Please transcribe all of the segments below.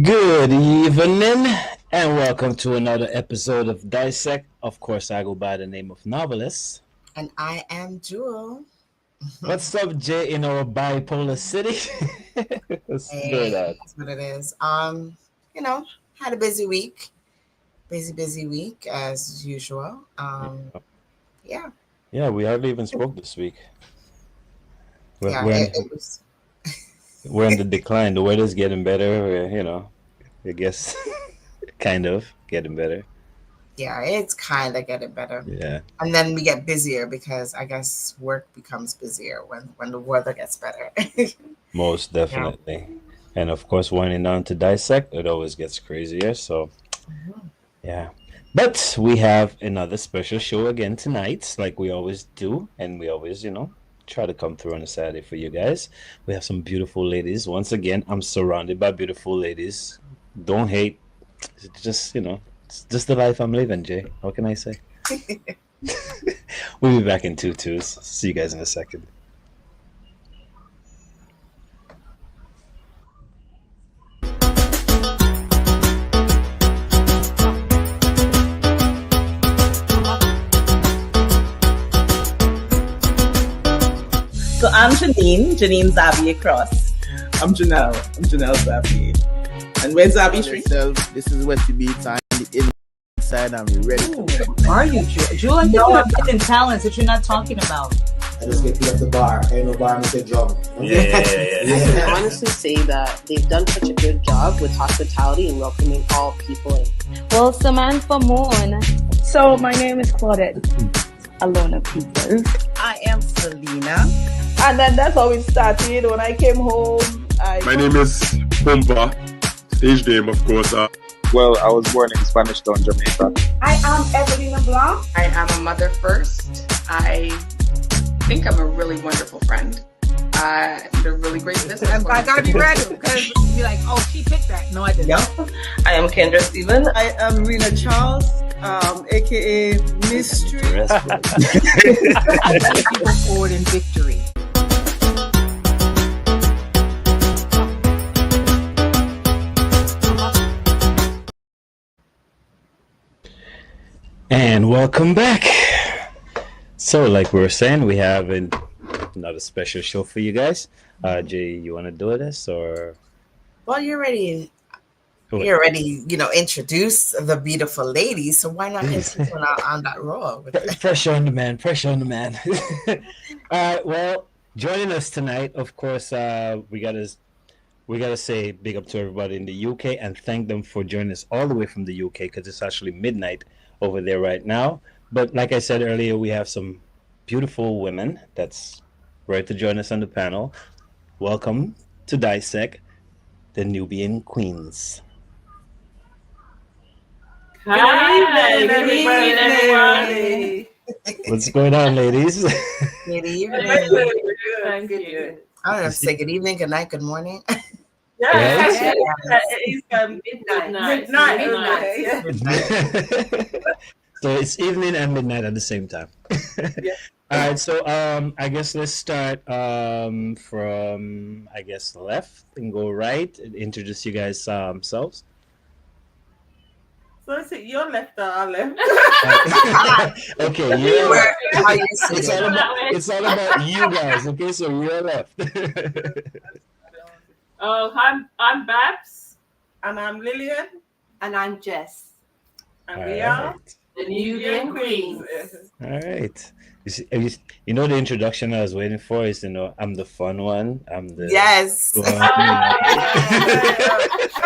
Good evening, and welcome to another episode of Dissect. Of course, I go by the name of Novelist. And I am Jewel. What's up, Jay, in our bipolar city? What's going on? That's what it is. Had a busy week. Busy week as usual. Yeah. Yeah, we hardly even spoke this week. It was. We're in the decline. The weather's getting better. I guess kind of getting better. Yeah, it's kind of getting better. Yeah. And then we get busier because I guess work becomes busier when the weather gets better. Most definitely. Yeah. And of course, winding down to Dissect, it always gets crazier. So, yeah. But we have another special show again tonight, like we always do. And we always, try to come through on a Saturday for you guys. We have some beautiful ladies. Once again, I'm surrounded by beautiful ladies. Don't hate. It's just, it's just the life I'm living, Jay. What can I say? We'll be back in 2-2s. See you guys in a second. So I'm Janine Zabi across. I'm Janelle Zabi. And where's Zabi Street? This is Westy Beats. I'm the inside. I'm ready. Are you, Jewel? I think you're hidden talents that you're not talking about. I just get beat up the bar. Ain't no bar, Mr. Drum. I can honestly say that they've done such a good job with hospitality and welcoming all people in. Well, Samantha Moon. So my name is Claudette. Alona People. I am Selena. And then that's how it started. When I came home, My name is Pumpa. Stage name, of course. Well, I was born in Spanish Town, Jamaica. I am Evelina Blanc. I am a mother first. I think I'm a really wonderful friend. I'm a really great business. I gotta be ready because you're like, oh, she picked that. No, I didn't. Yep. I am Kendra Stephen. I am Rena Charles, aka Mystery. People forward in victory. And welcome back. So, like we were saying, we have another special show for you guys. Jay, you want to do this or? Well, you already introduced the beautiful ladies, so why not continue on that roll? Pressure on the man. All right. Well, joining us tonight, of course, we gotta say big up to everybody in the UK and thank them for joining us all the way from the UK because it's actually midnight over there right now. But like I said earlier, we have some beautiful women that's ready to join us on the panel. Welcome to Dissect, the Nubian Queens. Hi, good evening, everyone. What's going on, ladies? Good evening. Thank you. I don't have to say good evening, good night, good morning. Yes. Midnight. So it's evening and midnight at the same time. Yeah. All right, so I guess let's start from left and go right. Introduce you guys selves. So is it your left or our left? Okay, yeah. It's all about you guys. Okay, so you're left. I'm Babs. And I'm Lillian. And I'm Jess. And we are the Nubian Queens. All right. You know the introduction I was waiting for is I'm the fun one. I'm the yes. Shall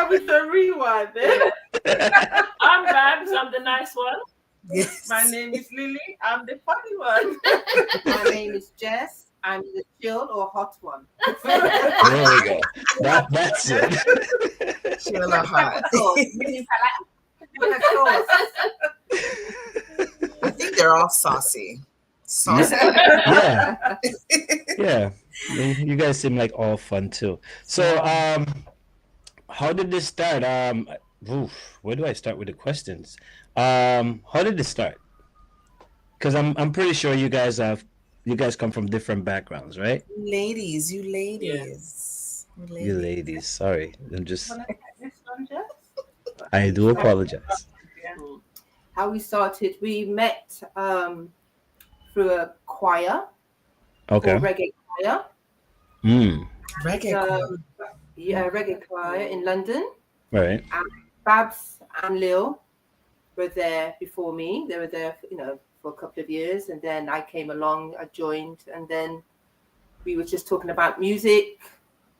we the rewind then? I'm Babs. I'm the nice one. Yes. My name is Lily. I'm the funny one. My name is Jess. I'm the chilled or hot one. There we go. That's it. Chill or hot. I think they're all saucy. Yeah. Yeah. You guys seem like all fun too. So how did this start? Where do I start with the questions? How did this start? Because I'm pretty sure you guys come from different backgrounds, right? You ladies. You ladies. Sorry. I'm just I do apologize. How we started, we met through a choir, Okay. reggae choir. Reggae choir. Yeah, reggae choir in London. Right. And Babs and Lil were there before me. They were there, for a couple of years, and then I came along. I joined, and then we were just talking about music,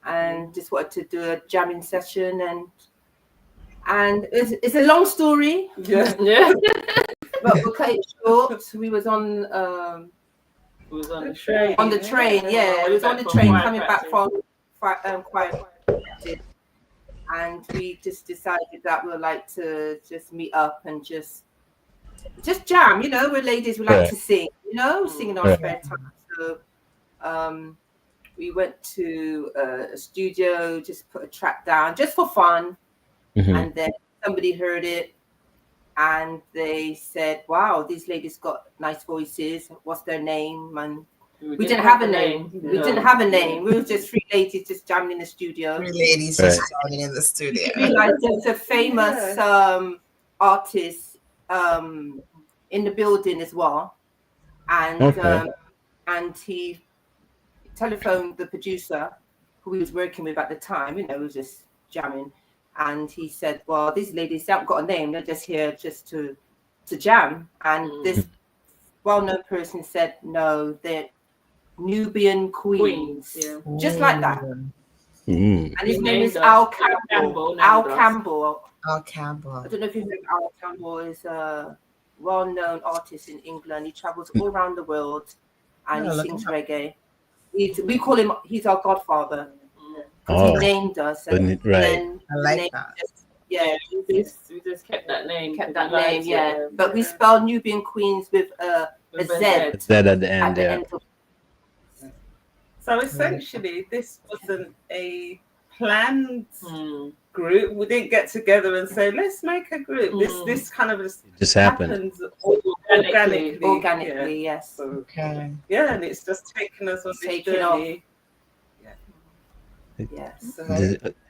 and just wanted to do a jamming session, and it's a long story. Yeah. But we'll cut it short. We was on It was on the train. On the train, yeah. It was on the train coming back from choir practice. And we just decided that we'd like to just meet up and just jam. We're ladies, we like to sing, sing in our spare time. So we went to a studio, just put a track down just for fun. And then somebody heard it and they said, wow, these ladies got nice voices. What's their name? And we didn't have a name. We didn't have a name. We were just three ladies just jamming in the studio. Three ladies just jamming in the studio. There's a famous artist in the building as well. And he telephoned the producer who he was working with at the time, we was just jamming. And he said, well, these ladies haven't got a name. They're just here just to jam. And this well-known person said, no, they're Nubian Queens. Yeah. Just like that. And his name is Al Campbell. Al Campbell. Al Campbell. I don't know if you know Al Campbell is a well-known artist in England. He travels all around the world and he sings reggae. We call him, he's our godfather. Because he named us. And then I like that. We just kept that name. But we spell Nubian Queens with a Z. Z at the end, So essentially, this wasn't a planned group. We didn't get together and say, let's make a group. This kind of just happened. Organically, yes. So, yeah, and it's just taken us on this journey. Yes.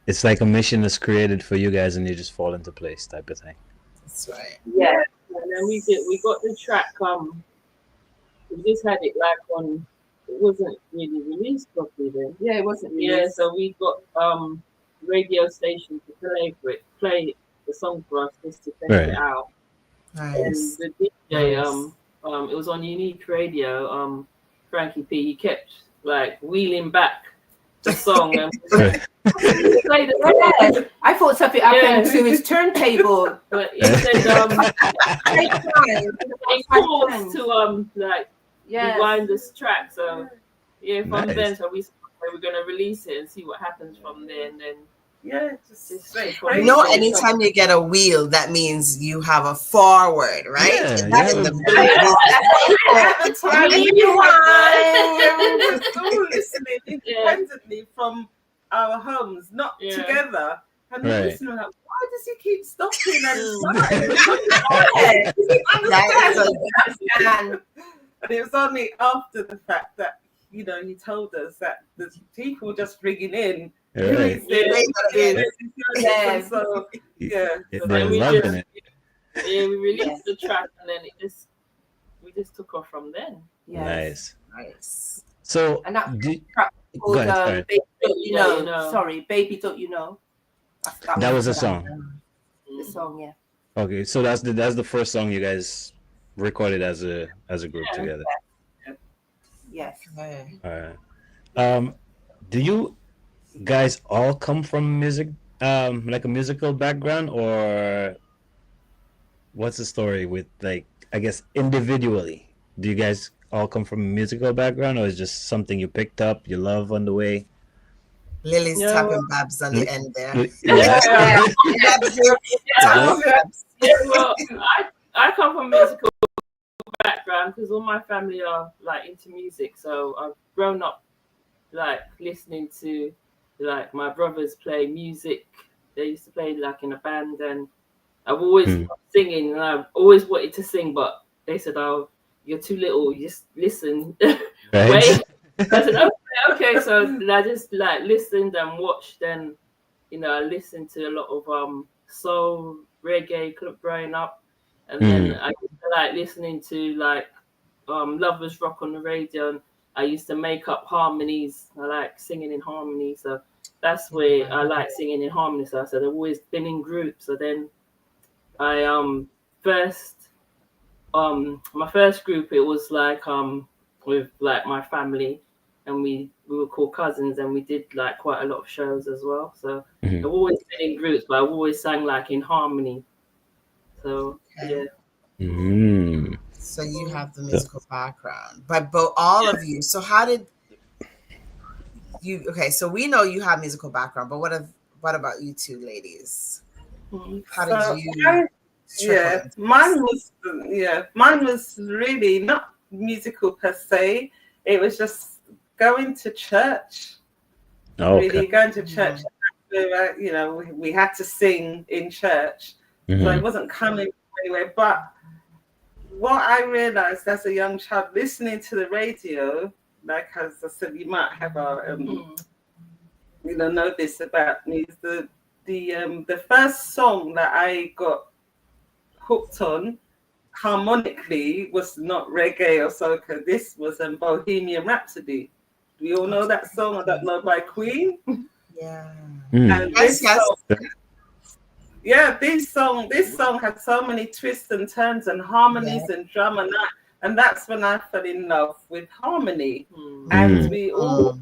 It's like a mission is created for you guys and you just fall into place type of thing. That's right. Yeah. And then we got the track, we just had it like on, it wasn't really released properly then. Yeah, it wasn't released. Yeah, so we got radio station to play the song for us just to test it out. Nice. And the DJ, it was on Unique Radio, Frankie P, he kept like wheeling back the song and play the song. I thought something happened to his turntable, but he said he paused to rewind this track. So from then, so we were gonna release it and see what happens from there, and then just anytime you get a wheel, that means you have a forward, right? Listening independently from our homes, not together. And the listener like, why does he keep stopping and and it was only after the fact that he told us that the people just ringing in. So then we released the track and then we just took off from then. Nice. So and that track called Baby Don't You Know. Sorry, Baby Don't You Know. That was a song. The song, yeah. Okay, so that's the first song you guys recorded as a group together. Yes. All right. Do you guys all come from music, like a musical background, or what's the story with, like, I guess individually? Do you guys all come from a musical background, or is it just something you picked up, you love on the way? Lily's tapping Babs on the end there. Well, I come from a musical background because all my family are like into music, so I've grown up like listening to like my brothers play music. They used to play like in a band, and I've always loved singing, and I've always wanted to sing, but they said, "Oh, you're too little. You just listen." Wait. I said, okay. So I just like listened and watched, and I listened to a lot of soul, reggae growing up, and then I used to like listening to like Lovers Rock on the radio, and I used to make up harmonies. I like singing in harmony, so that's where I like singing in harmony. So I said I've always been in groups. So then I my first group, it was like with like my family, and we were called Cousins, and we did like quite a lot of shows as well. So I've always been in groups, but I've always sang like in harmony. So yeah. So you have the musical background, but all of you. So how did you? Okay, so we know you have musical background, but what about you two ladies? How did you? Mine was really not musical per se. It was just going to church. Really going to church. You know, we had to sing in church, so it wasn't coming anywhere. But what I realized as a young child, listening to the radio, like as I said, you might have know this about me. The first song that I got hooked on harmonically was not reggae or soca. This was Bohemian Rhapsody. Do you all know that song? I don't know, by Queen. Yeah. And this song had so many twists and turns and harmonies and drum and that's when I fell in love with harmony. And we all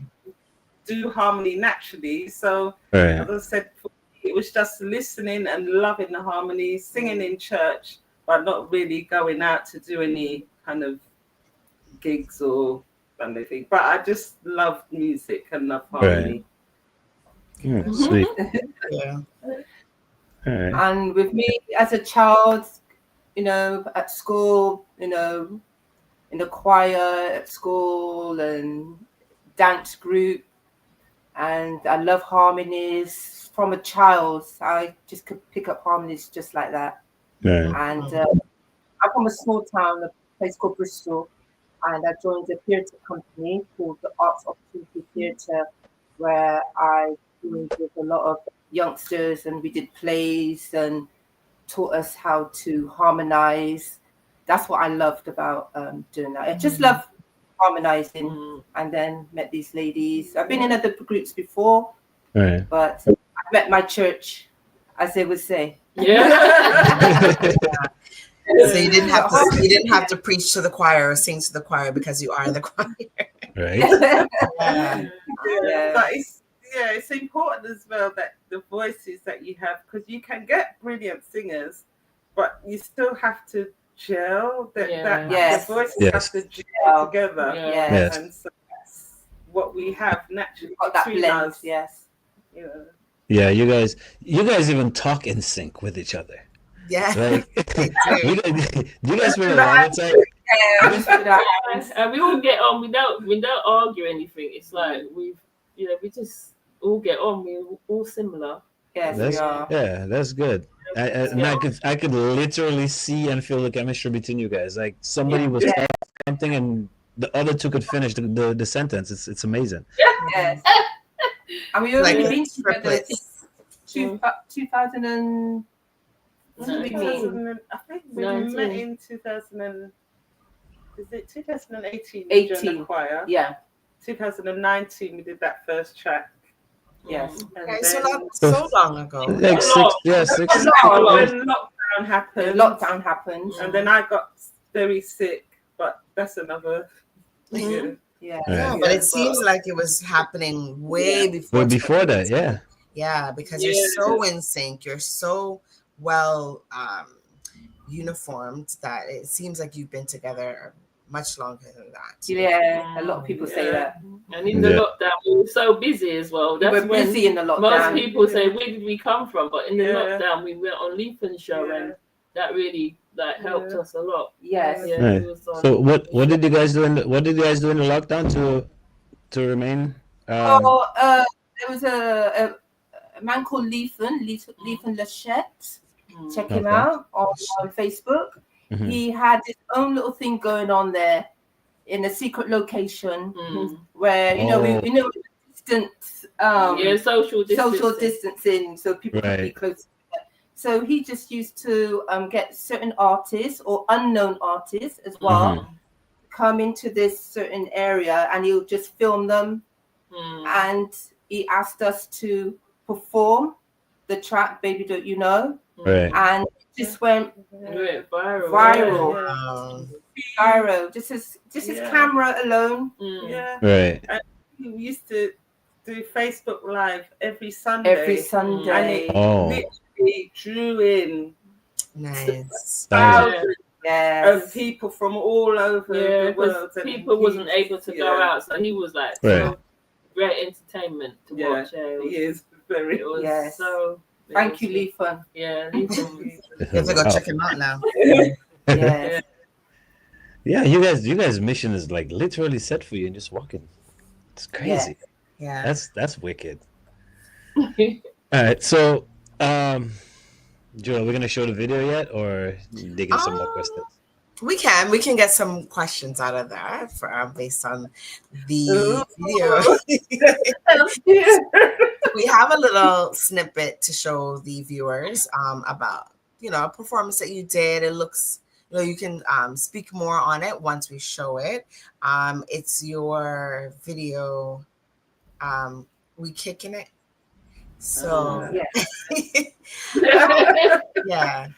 do harmony naturally. So as I said, it was just listening and loving the harmony, singing in church, but not really going out to do any kind of gigs or anything. But I just loved music and loved harmony. Sweet. Yeah. And with me as a child, at school, in the choir at school and dance group, and I love harmonies. From a child, I just could pick up harmonies just like that. And I'm from a small town, a place called Bristol, and I joined a theatre company called the Arts Opportunity Theatre, where I joined with a lot of youngsters, and we did plays and taught us how to harmonize. That's what I loved about doing that. I just love harmonizing, and then met these ladies. I've been in other groups before, but I met my church, as they would say. Yeah. So you didn't have to preach to the choir or sing to the choir because you are the choir. Right. But it's important as well that the voices that you have, because you can get brilliant singers, but you still have to gel. The voices have to gel together. And so that's what we have naturally. Got that blend. Us. Yes. Yeah, you guys even talk in sync with each other. Yeah. Like, do you guys spend a lot of time? And we all get on. We don't argue anything. It's like we just all get on. We're all similar. Yes, we are. Yeah, that's good. And I could literally see and feel the chemistry between you guys. Like somebody was saying something and the other two could finish the sentence. It's amazing. Yes. And we only been together since 2000 and. I think we met in 2000. Is it 2018? 18. The choir. Yeah. 2019 we did that first track. Yes. Okay, so not so long ago. Like 6. When lockdown happened, and then I got very sick. But that's another. Yeah, but it seems like it was happening way before. Way before that, yeah. Yeah, because you're so in sync. You're so well uniformed that it seems like you've been together much longer than that. Yeah, a lot of people say that. And in the lockdown, we were so busy as well. We were busy in the lockdown. Most people say, where did we come from? But in the lockdown, we went on Leafen's show, and that really helped us a lot. Yes. Right. So what did you guys do in the lockdown to remain? There was a man called Leafen Lachette. Check him out on Facebook. Mm-hmm. He had his own little thing going on there in a secret location where we know distance, social distancing, so people can be close. So he just used to get certain artists or unknown artists as well come into this certain area, and he'll just film them. And he asked us to perform the track "Baby Don't You Know," and it just went viral. Viral. Just his camera alone. Right. And he used to do Facebook Live every Sunday. And it literally drew in thousands of people from all over the world. And people wasn't able to go out, so he was like so great entertainment to watch. He is very. It was so. Thank you, Lee Fun. Yeah, Lee Fun. You have to go check him out now. Yeah, you guys' mission is like literally set for you and just walking. It's crazy. Yeah. That's wicked. All right, so Joel, we're gonna show the video yet, or digging some more questions? We can get some questions out of there for based on the video. We have a little snippet to show the viewers about a performance that you did. It looks, you can speak more on it once we show it. It's your video. We kicking it. So yeah.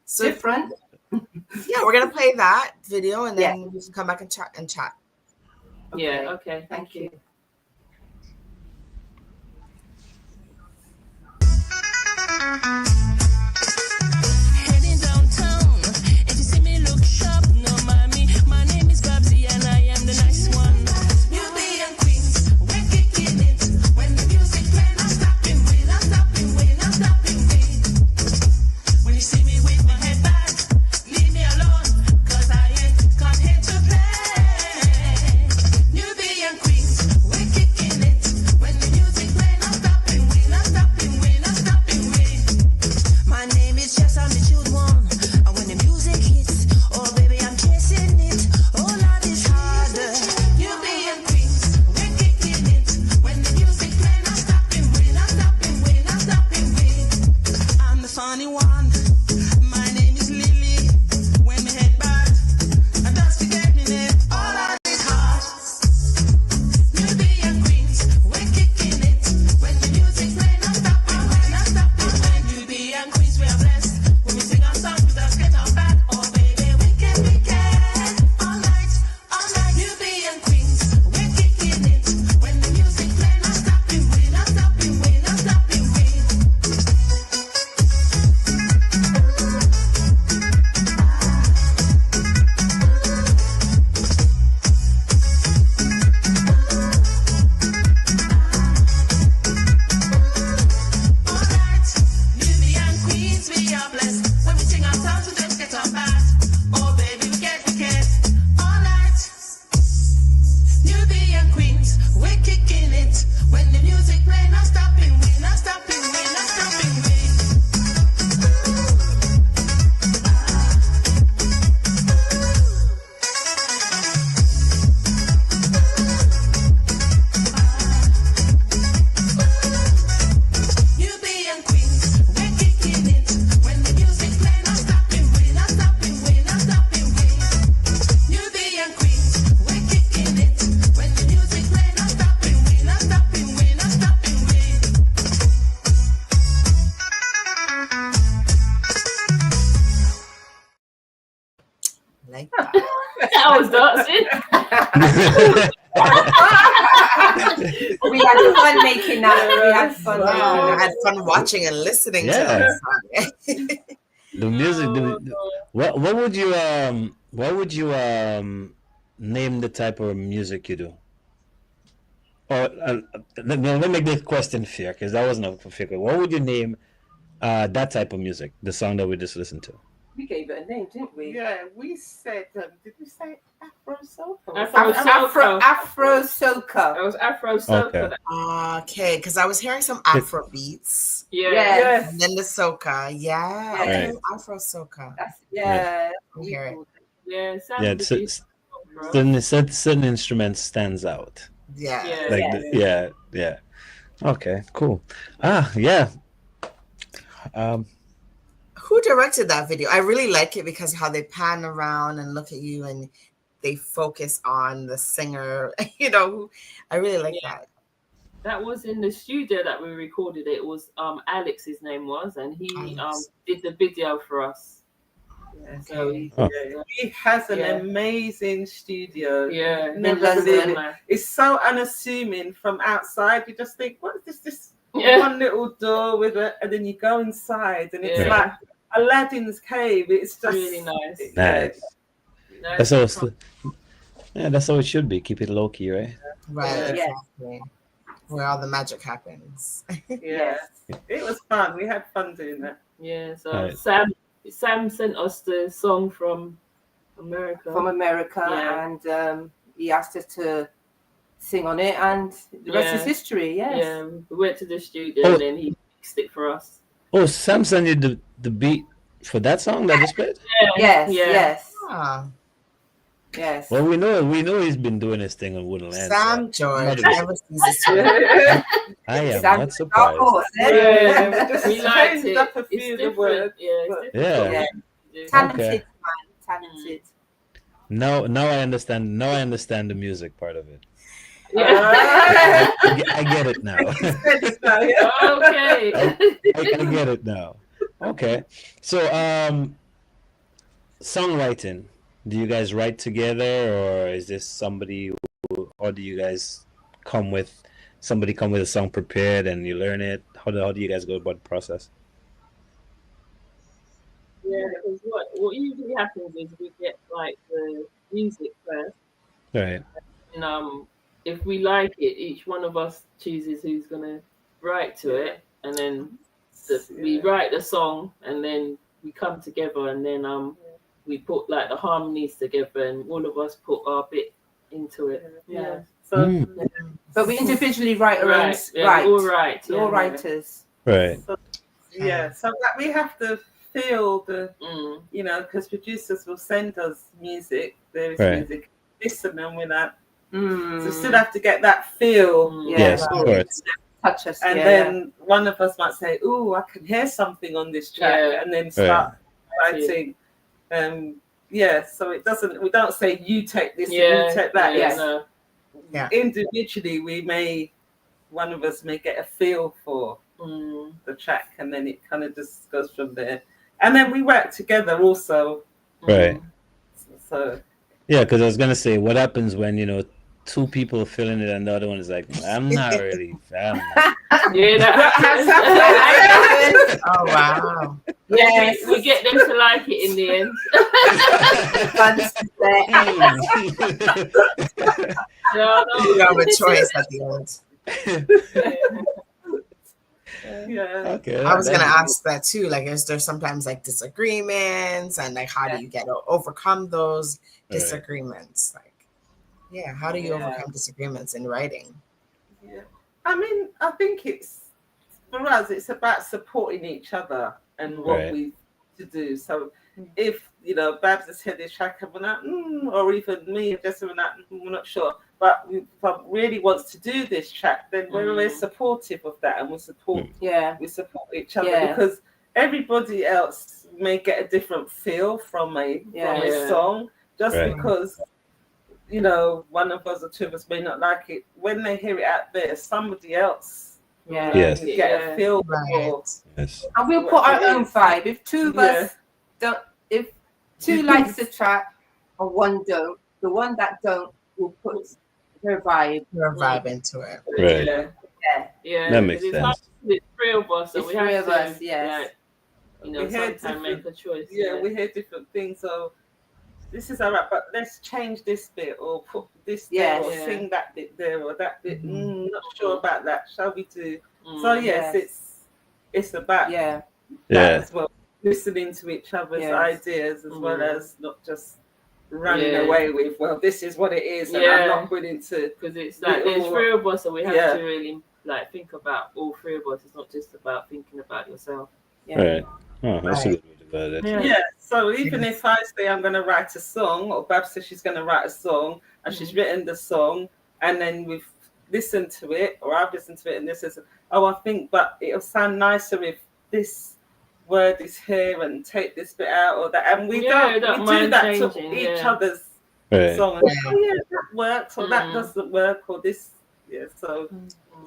So different. Yeah, we're gonna play that video and then we can come back and chat. Yeah. Okay. Thank you. Heading downtown. If you see me, look sharp. No, mommy. My name is Babsy and I am the nice one. Beauty and Queens, we're kicking it. When the music plays, I'm stopping, we're not stopping, we're not stopping. When you see me with my head back, leave me alone, 'cause I ain't come here to play. Beauty and Queens, we're kicking it. When the music plays, I'm stopping, we're not stopping, we're not stopping. My name is Jess, I'm the chilled one. And when the music hits, oh baby, I'm chasing it. Oh Lord, it's harder. Beauty and Queens, we're kicking it. When the music plays, not stopping, we're not stopping, we're not stopping. I'm the funny one. My name is Lily. When me head back, I just forget me name. Oh Lord, it's hard. Beauty and Queens, we're kicking it. When the music plays, not stopping, we're not stopping. Beauty and Queens, we are blessed. When we sing our songs, we just get our back. Oh baby, we can all night, all night. Beauty and Queens, we're kicking it. When the music plays, not stopping, we're not stopping, we're not stopping. Beauty and Queens, we are blessed. When we sing our songs, we just get our back. Oh baby, we get all night. Beauty and Queens, we're kicking it. When the music plays, not stopping, we're not stopping, we're not stopping. Beauty and Queens, we're kicking it. When the music plays, not stopping, we're not stopping, we're not stopping. Beauty and Queens, we're kicking it. When the music plays, not stopping, we're not stopping, we're not stopping. Like that. I was dancing. We had fun making that. We had fun making I that. had fun watching and listening to it. The music. What would you name the type of music you do? Or let me make this question fair, because that wasn't a fair question. What would you name that type of music? The song that we just listened to. We gave it a name, didn't we? Yeah, we said, did we say Afro Soca? Afro Soca. It was Afro Soca. Okay. Okay, because I was hearing some Afro beats. Yes. And then the soca. Yeah. Yes. Okay, Right. Afro soca. Yeah. I hear it. Yeah, it Yeah, sounded certain instrument stands out. Yeah. Like yeah. Okay, cool. Yeah. Who directed that video? I really like it because how they pan around and look at you and they focus on the singer. You know, I really like that. That was in the studio that we recorded it. It was Alex, his name was, and he did the video for us. Yeah, so he has an amazing studio. Yeah, never seen it. It's so unassuming from outside. You just think, what is this? One little door with it, and then you go inside, and it's like Aladdin's cave. It's just really nice. Nice. That's how that's how it should be. Keep it low key, right? Right. Exactly. Where all the magic happens. Yes. It was fun. We had fun doing that. Yeah. So Sam sent us the song from America. And he asked us to sing on it, and the rest is history. Yes. Yeah, we went to the studio and then he mixed it for us. Oh, Sam sent you the beat for that song that just played? Yes. Ah. Yes. Well, we know he's been doing his thing on Wooden Land. Sam George never ceases to. I am not surprised. We liked it. Up a few words. Talented man, talented. Now I understand. Now I understand the music part of it. I get it now. Okay. I get it now. Okay. So songwriting. Do you guys write together, or is this somebody or do you guys come with a song prepared and you learn it? How do you guys go about the process? Yeah, because what usually happens is we get like the music first. Right. And if we like it, each one of us chooses who's gonna write to it, and then we write the song, and then we come together, and then we put like the harmonies together, and all of us put our bit into it. Yeah. So, but we individually write our own. All writers. Right. So, so that we have to feel the, you know, because producers will send us music. There is music. Listen, and we're not. So still have to get that feel. Yes, of course. Touch us. And then one of us might say, "Oh, I can hear something on this track," and then start writing. So it doesn't. We don't say you take this, and you take that. Individually, one of us may get a feel for the track, and then it kind of just goes from there. And then we work together also. Right. So. Yeah, because I was gonna say, what happens when two people feeling it and the other one is like, I'm not really fan. Oh wow. Yes, we get them to like it in the end. You have a choice at the end. Okay. I was gonna ask that too. Like, is there sometimes like disagreements, and like how do you get to overcome those disagreements? Like, how do you overcome disagreements in writing? Yeah, I mean, I think for us, it's about supporting each other and what we to do. So if Babs has said this track and we're not, or even me and Jessica, we're not sure, but if I really wants to do this track, then we're supportive of that, and we support each other because everybody else may get a different feel from a song just because one of us or two of us may not like it. When they hear it out there, somebody else get a feel for. Yes. And we'll put our own vibe. If two of us don't, if two likes the track and one don't, the one that don't will put her vibe into it. Right. Yeah. That makes sense. It's three of us, so it's we three have of to, us, yes. sometimes make a choice. Yeah, we hear different things. So this is all right, but let's change this bit or put this there or sing that bit there or that bit. Not sure about that. Shall we do? So it's about that as well. Listening to each other's ideas as well as not just running away with, well, this is what it is, and I'm not willing to. Because it's like there's three of us, so we have to really like think about all three of us. It's not just about thinking about yourself. Right. Oh, that's a good way about it. Yeah. So even if I say I'm going to write a song, or Babs says she's going to write a song, and she's written the song, and then we've listened to it, or I've listened to it, and this is, I think, but it'll sound nicer if this word is here and take this bit out or that, and we don't do mind that changing, to each other's Right. song. And, oh yeah, that works or that doesn't work or this. Yeah, so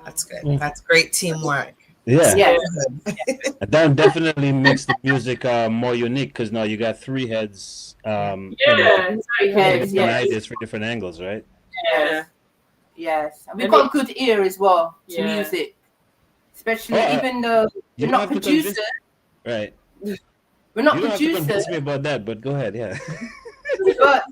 that's good. That's great teamwork. Yeah. Yes. That definitely makes the music more unique because now you got three heads. Three heads, different yes. ideas for different angles, right? Yes. And we've got a good ear as well to Yeah. music, especially even though you we're don't not have to producers. Right. We're not You don't have to producers, convince me about that, but go ahead. Yeah. but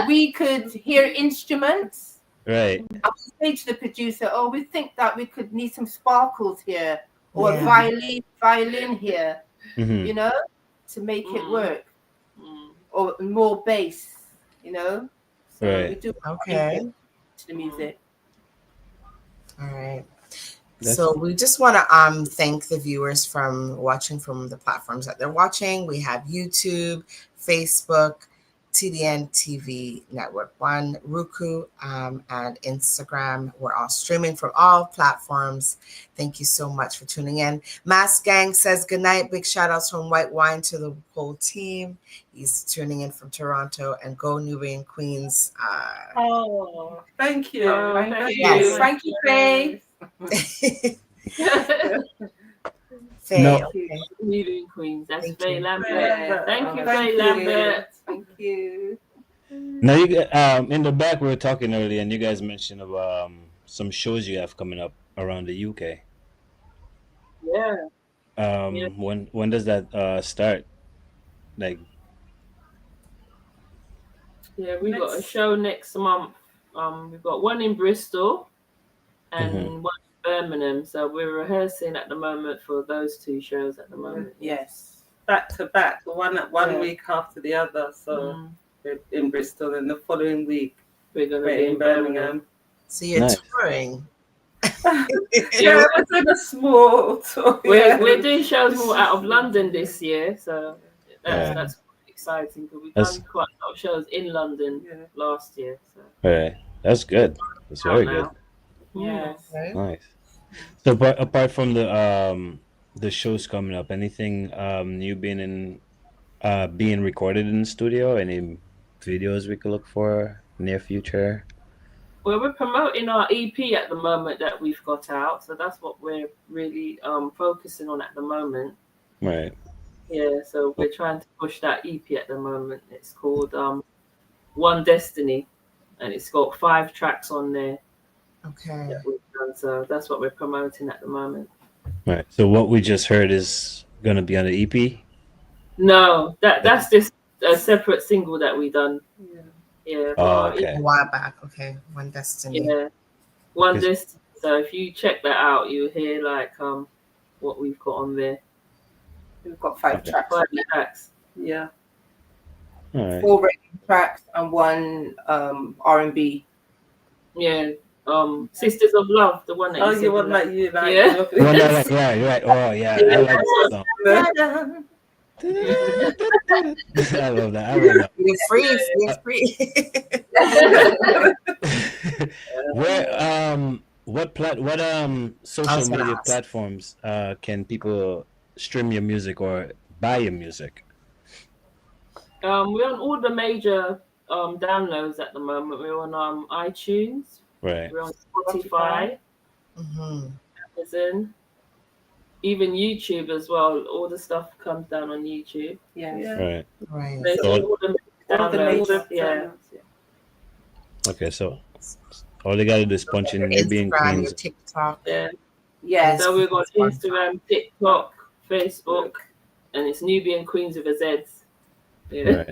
we could hear instruments. Right. I would say to the producer, "Oh, we think that we could need some sparkles here, or a violin here, you know, to make it work, or more bass, you know." So Right. we do to the music. All right. So we just want to thank the viewers from watching from the platforms that they're watching. We have YouTube, Facebook, TDN TV Network 1, Roku, and Instagram. We're all streaming from all platforms. Thank you so much for tuning in. Mass Gang says good night. Big shout outs from White Wine to the whole team. He's tuning in from Toronto, and go Nubian Queens. Oh, thank you. Thank you. Thank you, Faye. Faye, No. okay. Nubian Queens. That's Thank Faye you. Lambert. Thank you, Thank Faye you. Lambert. Thank you. Now you in the back we were talking earlier, and you guys mentioned about some shows you have coming up around the UK. Yeah. When does that start? Like, Yeah, we got a show next month. We've got one in Bristol and one in Birmingham. So we're rehearsing at the moment for those two shows at the moment. Yes. Back to back, one week after the other. So we're in Bristol, and the following week we're going to be in Birmingham. So you're touring. Yeah, we're doing a small tour. We're doing shows more out of London this year, so that's quite exciting because we've done quite a lot of shows in London last year. So. right, that's good. That's very good. Yes. Nice. So, apart from the shows coming up, anything new being recorded in the studio? Any videos we could look for near future? Well, we're promoting our EP at the moment that we've got out, so that's what we're really focusing on at the moment. Right. Yeah, so we're trying to push that EP at the moment. It's called One Destiny, and it's got 5 tracks on there. Okay. That we've done, so that's what we're promoting at the moment. Right. So what we just heard is going to be on the EP? No, that's just a separate single that we done. Yeah. Okay. A while back. Okay. One Destiny. Yeah. One Destiny. So if you check that out, you'll hear like what we've got on there. We've got 5 tracks. 5 tracks. Yeah. All right. 4 reggae tracks and 1 R&B. Yeah. Sisters of Love, the one that you want like you like. Yeah. Yeah, you're right. Oh yeah, I like that song. I love that. You're free. Where what social media platforms can people stream your music or buy your music? We're on all the major downloads at the moment. We're on iTunes. Right. We're on Spotify. Amazon. Even YouTube as well. All the stuff comes down on YouTube. Right. There's all the downloads. Yeah. Okay, so all they gotta do is punch in Nubian Queens. TikTok. Yeah. So we've got Instagram, TikTok, Facebook, and it's Nubian Queens with a Z. Yeah.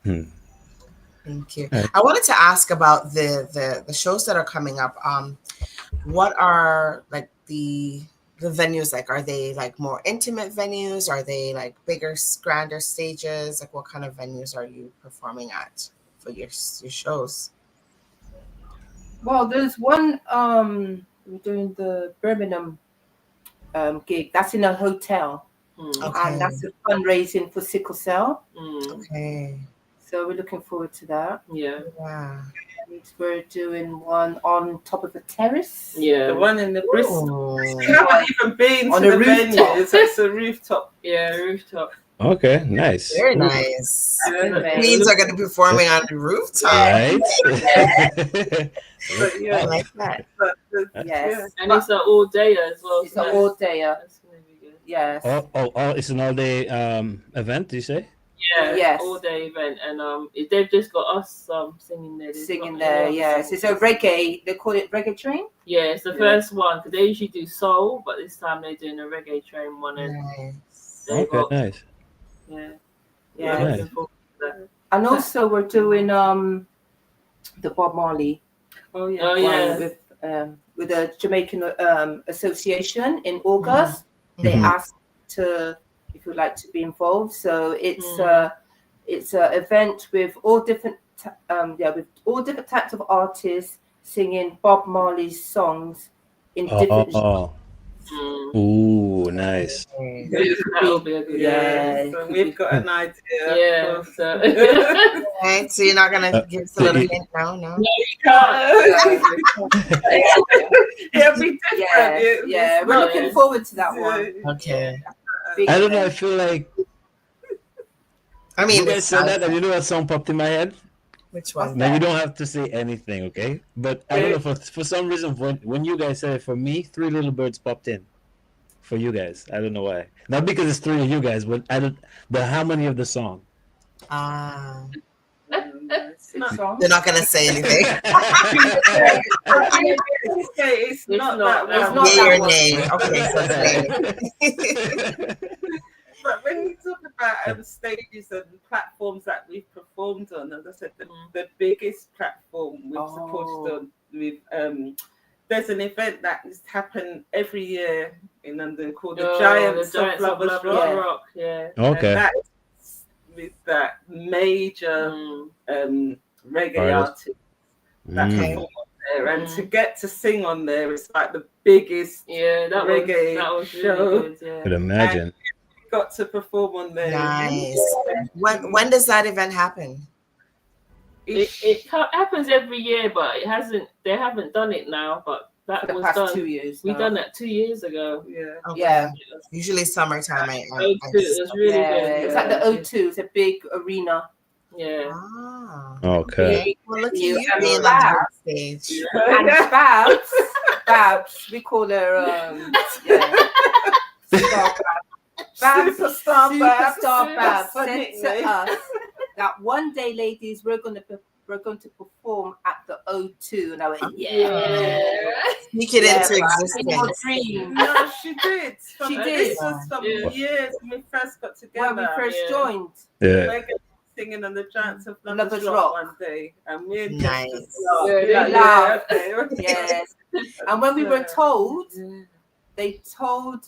Right. Thank you. I wanted to ask about the shows that are coming up. What are like the venues like? Are they like more intimate venues? Are they like bigger, grander stages? Like what kind of venues are you performing at for your shows? Well, there's one we're doing the Birmingham gig. That's in a hotel. And that's a fundraising for sickle cell. Okay. So we're looking forward to that. Yeah. Wow. And we're doing one on top of a terrace. Yeah. The one in the Bristol. Ooh. We haven't even been On to a the venue. rooftop. It's a rooftop. Yeah, rooftop. Okay, nice. Very nice. Yeah. Queens are going to be performing on the rooftop. Right? But yeah, I like that. Yes. And it's an all day as well. It's an all dayer. That's gonna be good. Yes. Oh, it's an all-day event, you say? Yeah, Yes. all day event, and they've just got us singing there. There's Singing not there, any yes. other It's a singers. reggae. They call it reggae train. Yeah, it's the first one because they usually do soul, but this time they're doing a reggae train one. And Nice. they've Okay, got- nice. yeah, Yeah. Nice. looking forward to that. And also we're doing the Bob Marley Oh yeah, with the Jamaican association in August. They Mhm. asked if you'd like to be involved. So it's a event with all different with all different types of artists singing Bob Marley's songs in different Oh. Ooh, nice. That'll be a good Yeah. So we've got an idea. Yeah, of- so Right, so you're not going to give us a little hint now, no? It'll be different. Yeah, we're looking forward to that one. Okay. I don't know. I feel like I mean, you guys said that, and you know what song popped in my head? Which one? Now you don't have to say anything, okay? But I don't know for some reason when you guys said it, for me, Three Little Birds popped in. For you guys, I don't know why. Not because it's three of you guys, but I don't. The harmony of the song. They're not going to say anything. It's not that It's one. not Yay or that one. nay. Okay, so say. But when you talk about stages and platforms that we've performed on, as I said, the biggest platform we've supported on with there's an event that has happened every year in London called the Giants of Lovers Rock. Yeah. Okay. And that's with that major reggae artist that perform on there, and to get to sing on there, it's like the biggest reggae was show. really good. Yeah. Could imagine. And we got to perform on there. Nice. When does that event happen? It happens every year, but it hasn't. They haven't done it now, but that For the was past done. 2 years. We now. done that 2 years ago. Yeah. Okay. Yeah. Usually summertime. It was really good. It's like the O2. It's a big arena. Yeah. Okay. Well, look at You you and being on the Babs. big stage. And Babs, we call her Star Babs. Superstar Babs. Superstar Babs That's a said nickname. to us that one day, ladies, we're going to perform at the O2, and I went, Sneak it into in your existence. dream. No, she did. She This did. was from years when we first got together. When we first joined. Yeah. Megan singing on the Giants of Lovers Lovers Rock. Rock one day, and me and Nice. Jess just laughed. We Like, laughed. okay. Yes. And when we were told, they told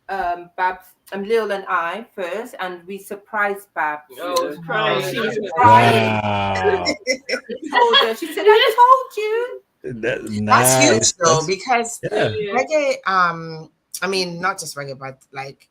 Babs and Lil and I first, and we surprised Babs. Oh, it was crazy. She was crying. Wow. We told her. She said, "I told you." That's Nice. huge though, because Yeah. reggae, I mean, not just reggae, but like,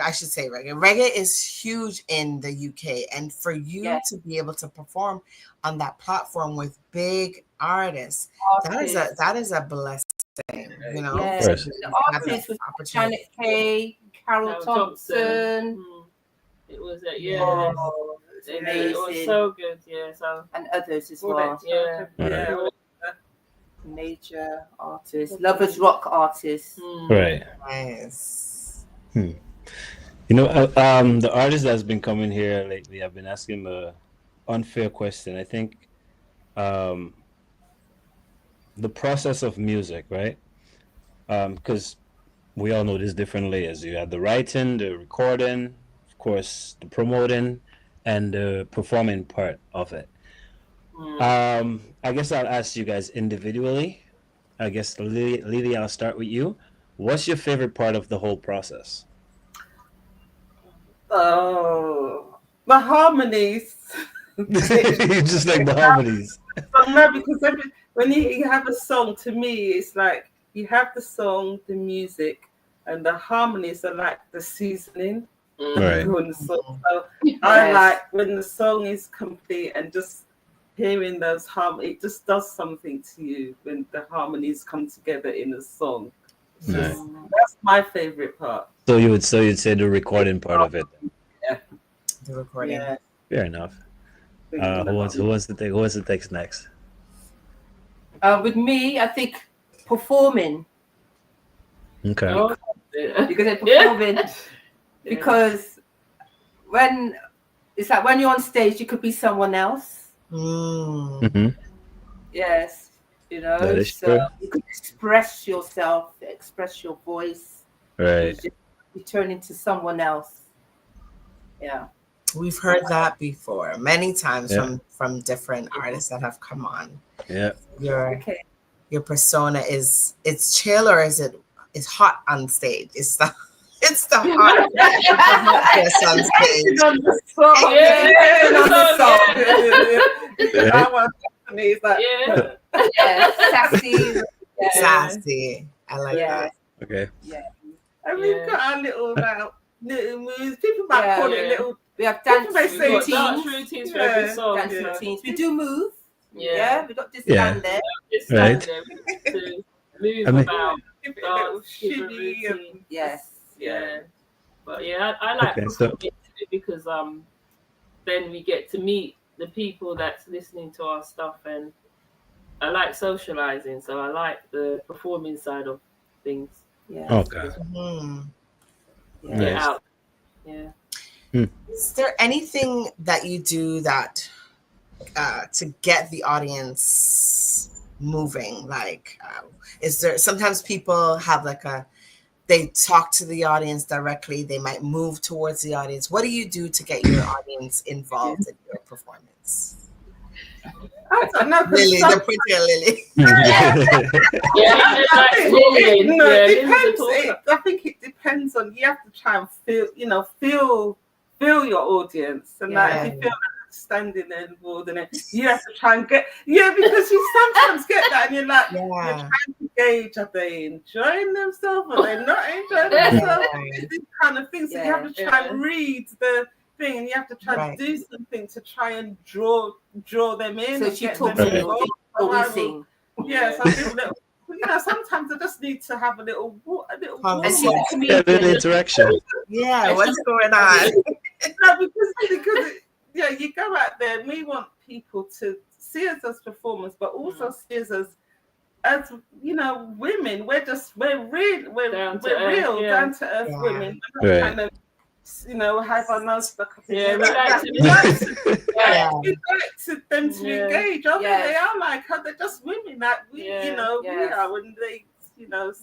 I should say reggae. Reggae is huge in the UK, and for you to be able to perform on that platform with big artists, that is a blessing, you know. Yes. course. The Have artists that was opportunity. Janet Kay, Carol Thompson. It was Oh, it was amazing. so good. Yeah. So And others as All well. that yeah. Yeah. Major artists, Lovers Rock artists. Right. Nice. You know, the artist that's been coming here lately, I've been asking him a unfair question. I think the process of music, right? Because we all know there's different layers. You have the writing, the recording, of course, the promoting, and the performing part of it. I guess I'll ask you guys individually. I guess Lily, I'll start with you. What's your favorite part of the whole process? Oh, the harmonies. You just like the harmonies. No, because when you have a song, to me, it's like you have the song, the music, and the harmonies are like the seasoning. Right. On the song. So I like when the song is complete and just hearing those it just does something to you when the harmonies come together in a song. That's my favorite part. So you'd say the recording part of it. Yeah. The recording. Yeah. Fair enough. Who wants to take next? With me, I think performing. Okay. You're gonna performing because when it's like when you're on stage, you could be someone else. Mm-hmm. Yes, you know. That is so true. you could express yourself, express your voice. Right. You turn into someone else. Yeah. We've heard that before many times Yeah. from different artists that have come on. Yeah. Your persona is it's chill or is it's hot on stage? It's the hotness on stage. On the song. Yeah. I want Japanese sassy. Sassy. I like that. Okay. Yeah. And we've got our little moves. People might call it little. We have dance routines. Dance routines for every song. Dance routines. We do move. Yeah. We don't just stand there. Just Right. stand there. We move about. Dance, shimmy and yes. Yeah. But yeah, I like performing because then we get to meet the people that's listening to our stuff, and I like socializing, so I like the performing side of things. Yeah. Okay. Yeah. Nice. Out. Yeah. Is there anything that you do that to get the audience moving? Like, is there sometimes people have like they talk to the audience directly, they might move towards the audience. What do you do to get your audience involved in your performance? I don't know. Lily, the prettier Lily. I think it depends on. You have to try and feel your audience, and if you feel like standing there involved in it, you have to try and get because you sometimes get that, and you're like, you're trying to gauge: are they enjoying themselves? Are they not enjoying themselves? These kind of things. So you have to try and read the thing, and you have to try to do something to try and draw them in. So she talks a little bit what we sing. Yes, I do a little. Sometimes I just need to have a little interaction. Yeah, what's going on? No, because you go out there and we want people to see us as performers, but also see us as women. We're real, down to earth women. We're not trying to have our nose stuck up. Yeah, we like to them to engage. Oh, they are like her. They're just women. Like we are when they, we don't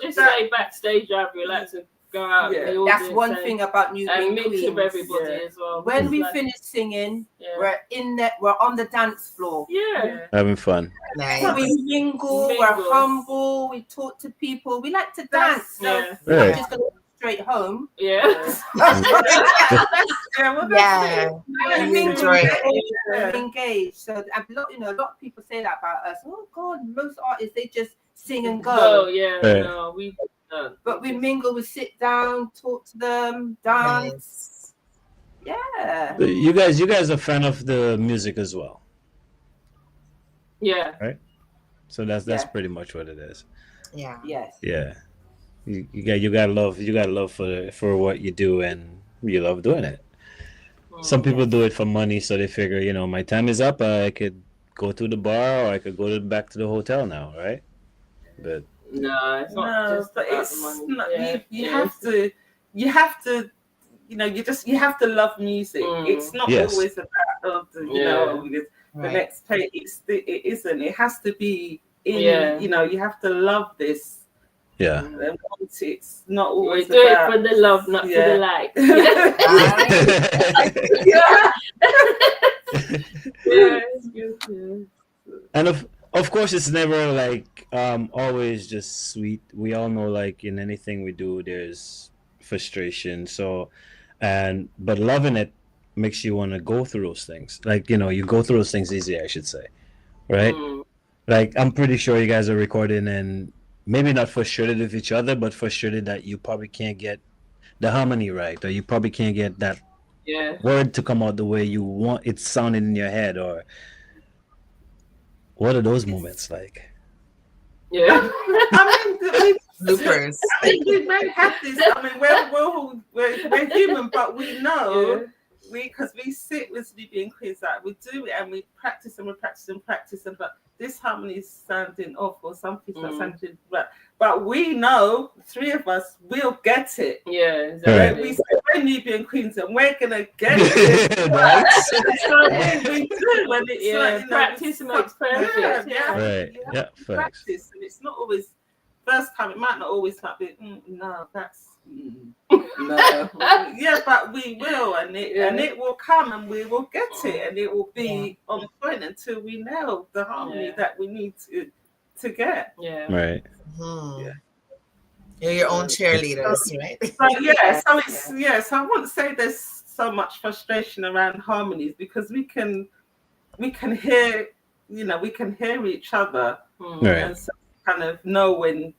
just stay backstage. We like to go out. That's one thing about New and Queen mix Queens. with everybody as well. When we finish singing, we're on the dance floor. Having fun. Nice. We mingle, we're humble, we talk to people, we like to dance. Right. We're just gonna go straight home. We mingle, engage. So a lot of people say that about us. Oh God, most artists they just sing and go. Oh no, we don't. But we mingle, we sit down, talk to them, dance. Yeah. You guys are a fan of the music as well. Yeah. Right. So that's pretty much what it is. Yeah. Yes. Yeah. You got love for what you do, and you love doing it. Some people do it for money, so they figure, my time is up. I could go to the bar, or I could go back to the hotel now, right? But no, it's not just about the money. Not, you have to, you have to love music. It's not always about the next page. It isn't. It has to be in. You have to love this. Yeah. It's not always we do it for the love, not for the like. And of course, it's never like always just sweet. We all know, like in anything we do, there's frustration. So, but loving it makes you want to go through those things. Like you go through those things easier, I should say, right? Like I'm pretty sure you guys are recording and maybe not frustrated with each other, but frustrated that you probably can't get the harmony right, or you probably can't get that word to come out the way you want it sounding in your head, or what are those moments like? Yeah. I mean, bloopers. We may have this. I mean, we're human, but we know because we sit with Nubian Queens that we do it and we practice and we practice and practice, and but this harmony is sounding off or something's not sounding right. But we know, three of us will get it. Yeah, exactly. We say we're Nubian Queens and we're gonna get it. Right. So we do when it's like, practice makes perfect. Right. Yeah. Practice, and it's not always first time. It might not always be. No, that's no. Yeah, but we will, and it will come, and we will get it, and it will be on point until we nail the harmony that we need to get. Yeah. Right. Mm-hmm. You're your own cheerleaders, right? So I wouldn't say there's so much frustration around harmonies because we can hear, we can hear each other, and so kind of know when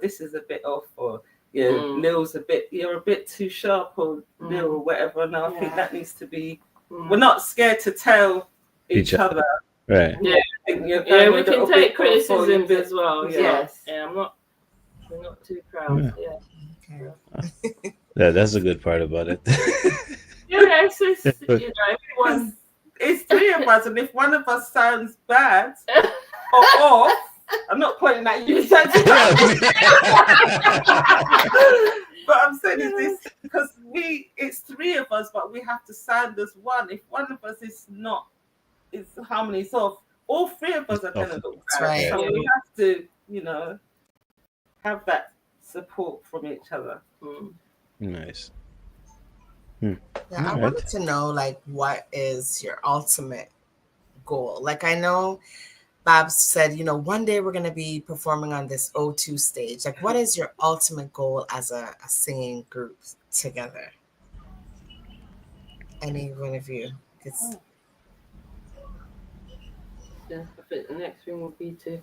this is a bit off, or Lil's you're a bit too sharp, or Lil, or whatever. No, I think that needs to be. We're not scared to tell each other. Right. Yeah. We can take criticisms as well. Yes. Yeah, we're not too proud. Yeah, that's a good part about it. It's just, everyone. It's three of us, and if one of us sounds bad or off, I'm not pointing at you. But I'm saying is this because it's three of us, but we have to sound as one. If one of us is not, harmony's off, all three of us are going to look bad. Right. So we have to, have that support from each other. Nice. Yeah, I wanted to know, like, what is your ultimate goal? Like, I know Babs said, one day we're going to be performing on this O2 stage. Like, what is your ultimate goal as a singing group together? Any one of you? Yeah, I think the next thing would be to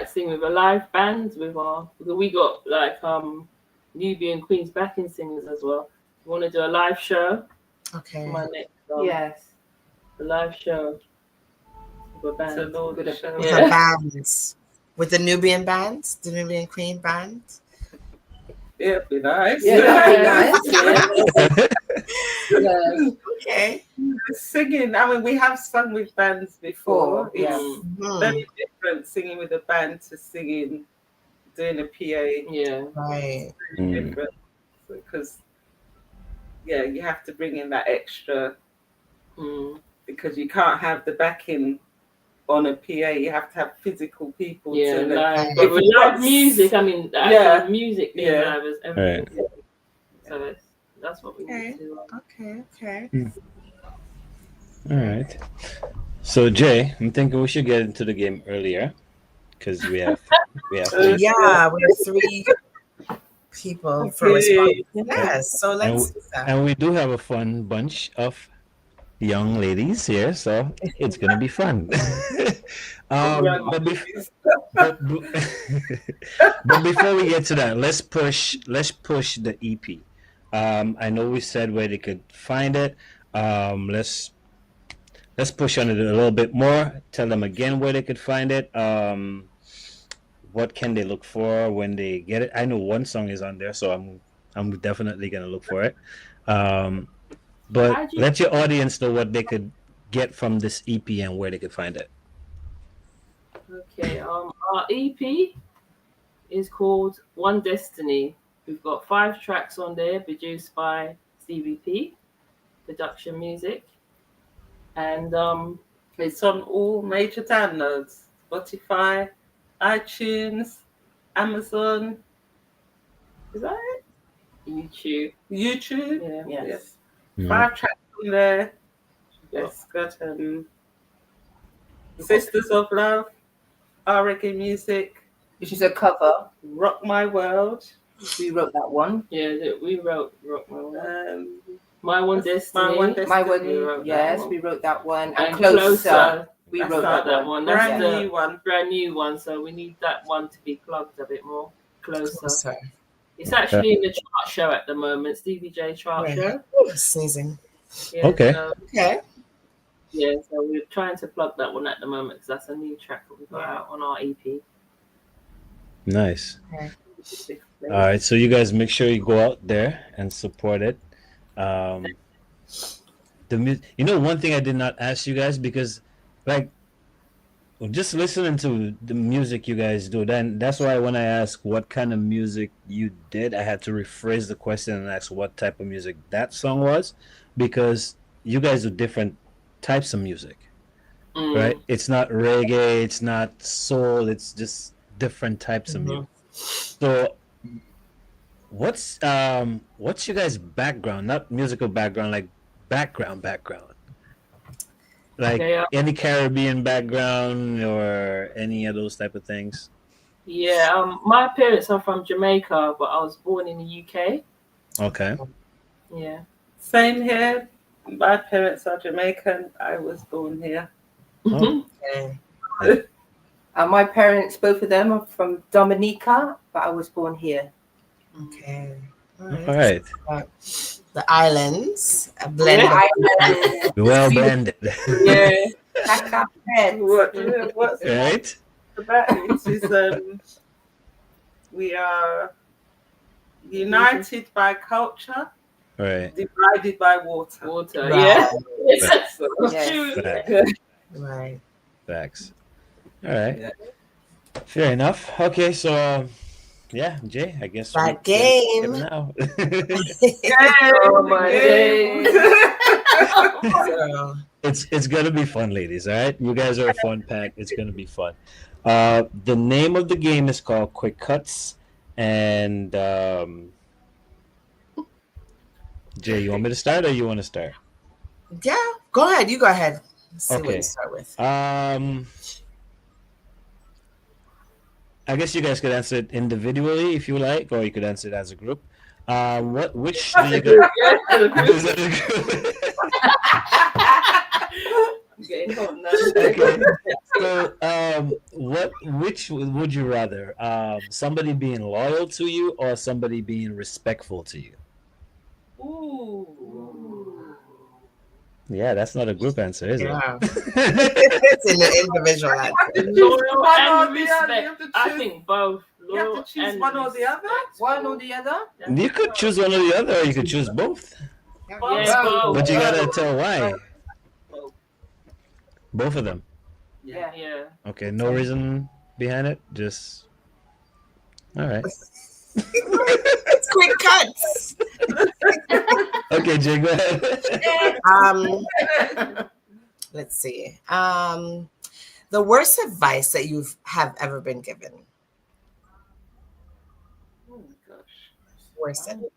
sing with a live band because we got Nubian Queens backing singers as well. We want to do a live show. Okay. My next yes. The live show. With a band. With a band. With the Nubian band, the Nubian Queen band. Yeah, it'd be nice. Yeah, that'd be nice. Okay. Singing. I mean, we have sung with bands before. It's Mm-hmm. very different singing with a band to singing, doing a PA. Yeah. Right. Very different because you have to bring in that extra because you can't have the backing on a PA. You have to have physical people. But with live music, I mean, music being live is everything. Right. So that's what we need to do. Okay. All right. So Jay, I'm thinking we should get into the game earlier because we have we have three people for response. Yes, so let's do that. And we do have a fun bunch of young ladies here, so it's gonna be fun. But before we get to that, let's push the EP. I know we said where they could find it. Let's push on it a little bit more. Tell them again where they could find it. What can they look for when they get it? I know one song is on there, so I'm definitely gonna look for it. But let your audience know what they could get from this EP and where they could find it. Okay. Our EP is called One Destiny. We've got 5 tracks on there, produced by Stevie P, production music, and it's on all major downloads: Spotify, iTunes, Amazon. Is that it? YouTube. Yeah. Yes. 5 tracks on there. It's got Sisters of Love, our reggae music, which is a cover. Rock My World. We wrote that one. Yeah, we wrote Rock My World. My One Destiny. We wrote that one. And Closer. We wrote that one. That's the brand new one. So we need that one to be plugged a bit more closer. It's actually in the chart show at the moment, Stevie J chart show. Sneezing. Yeah, Okay. Okay. Yeah, so we're trying to plug that one at the moment because that's a new track that we got out on our EP. Nice. Okay. All right, so you guys make sure you go out there and support it. One thing I did not ask you guys, because like just listening to the music you guys do, then that's why when I asked what kind of music you did, I had to rephrase the question and ask what type of music that song was, because you guys do different types of music, right? It's not reggae, it's not soul, it's just different types of music. So what's you guys' background, not musical background, like background, like any Caribbean background or any of those type of things? Yeah, my parents are from Jamaica, but I was born in the UK. Okay. Yeah. Same here. My parents are Jamaican. I was born here. Okay. And my parents, both of them, are from Dominica, but I was born here. Okay. All right. The islands, a blend. Well blended. Yeah. What's right? It is, we are united by culture, right, divided by water. Yeah. Yes. Right. Facts. All right. Fair enough. Okay, so yeah, Jay, I guess that game now. Oh my days. It's gonna be fun, ladies. All right, you guys are a fun pack. It's gonna be fun. The name of the game is called Quick Cuts, and Jay, you want me to start or you want to start? Yeah, go ahead. You go ahead. Let's see Okay. what you start with. I guess you guys could answer it individually if you like, or you could answer it as a group. Which do you guys? Okay. So, which would you rather? Somebody being loyal to you or somebody being respectful to you? Ooh. Yeah, that's not a group answer, is it? It's an individual answer. Loyal and respect. I think both. You have to choose one or the other. One or the other. You could choose one or the other, or you could choose both. Yeah, both. But you gotta tell why. Both of them. Yeah. Okay, no reason behind it. Just all right. It's quick cuts. Okay, Jay, go ahead. Let's see. The worst advice that you have ever been given. Oh my gosh. Worst advice.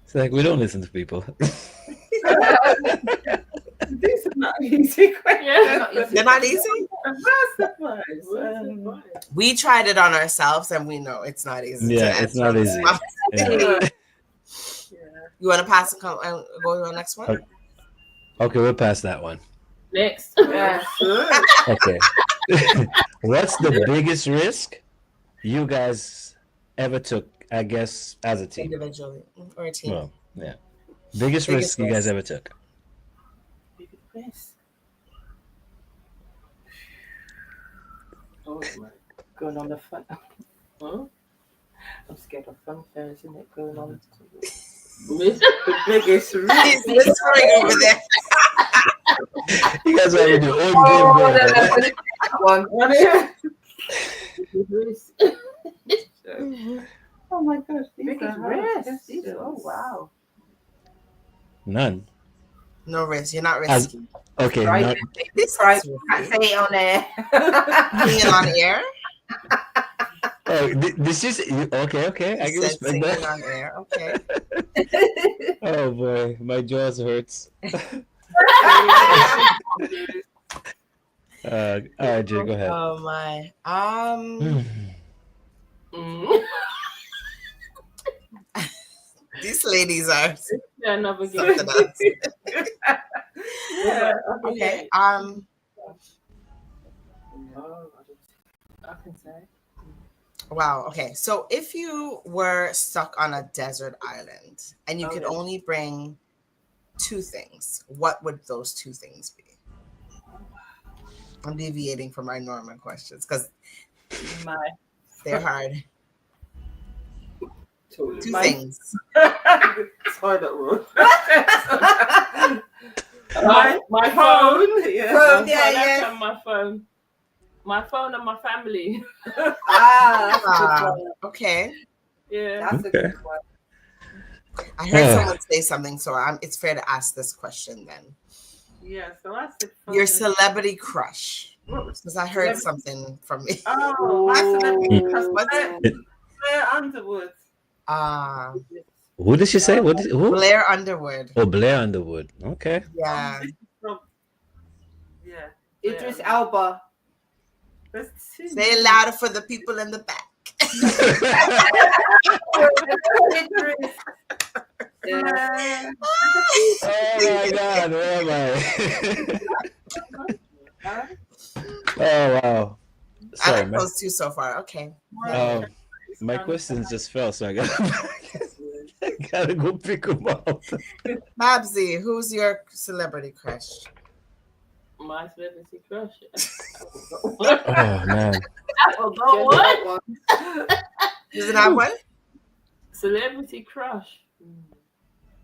It's like we don't listen to people. These are not easy questions. They're not easy? Worst advice. We tried it on ourselves and we know it's not easy. Yeah, it's not easy. Yeah. You want to pass and go to the next one? Okay, we'll pass that one. Next. Okay. What's the biggest risk you guys ever took, I guess, as a team? Individually or a team? Well, yeah. Biggest risk you guys ever took? Biggest risk. Oh my, going on the fun. Huh? I'm scared of fun fairs, isn't it? Going on. The biggest risk. He's whispering over there. You guys are in your own game. One. Oh my gosh. Biggest risk. Oh wow. None. No risk. You're not risky. Okay. Right. This right. Can't say it on air. Being on air? Oh, this is okay. I can respect that. On air. Okay. Oh boy, my jaws hurts. All right, Jay, go ahead. Oh my. These ladies are something else. Okay. I can say. Wow. Okay. So if you were stuck on a desert island and you could only bring 2 things, what would those 2 things be? I'm deviating from my normal questions because they're hard. 2 things. Toilet roll. my phone. Yeah. My phone. My phone and my family. Okay. Yeah. That's a good one. I heard someone say something, so it's fair to ask this question then. Yeah, so I said your celebrity crush. Because I heard something from me. Oh, my celebrity crush. Blair Underwood. Who did she say? Who? Blair Underwood. Oh, Blair Underwood. Okay. Yeah. Yeah. Idris Elba. Say it louder for the people in the back. Oh my God, where am I? Oh wow. Sorry, I like those 2 so far. Okay. My questions just fell, so I gotta go pick them up. Babsy, who's your celebrity crush? My celebrity crush. Oh man. What? Does it have one? Celebrity crush.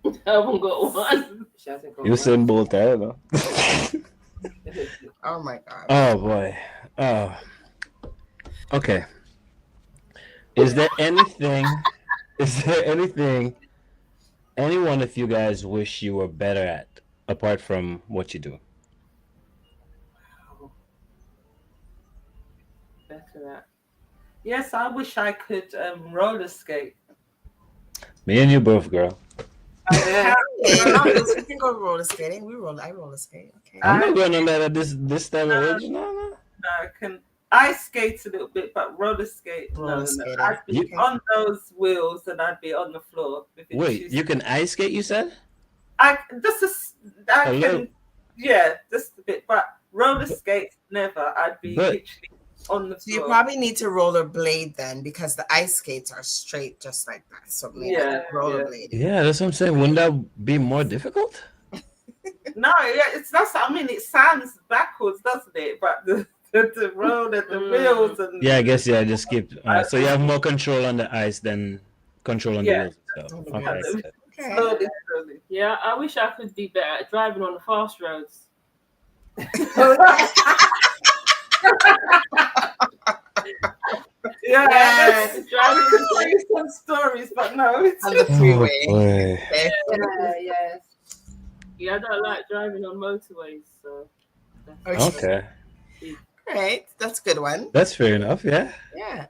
I haven't got one. Usain Bolt, I don't know. Oh my God. Oh boy. Oh. Okay. Is there anything any one of you guys wish you were better at apart from what you do? Better at. Yes, I wish I could roller skate. Me and you both, girl. We can go roller skating. I roller skate. Okay. I'm not going on that at this time of age. No. I can ice skate a little bit, but roller skate. No. I'd be on those wheels and I'd be on the floor. Wait, you can ice skate? You said? I can, just a bit, but roller skate never. I'd be literally on the floor. So you probably need to rollerblade then, because the ice skates are straight just like that. So maybe rollerblade. Yeah, that's what I'm saying. Wouldn't that be more difficult? No, it's not. I mean, it sounds backwards, doesn't it? But the road and the wheels and I guess just keep. So you have more control on the ice than control on the wheels. So. Okay. Slowly. Yeah, I wish I could be better at driving on the fast roads. Driving some stories, but no, it's on the freeway. Yes. Yeah, I don't like driving on motorways, so. Okay. Right, that's a good one. That's fair enough. Yeah. Yeah.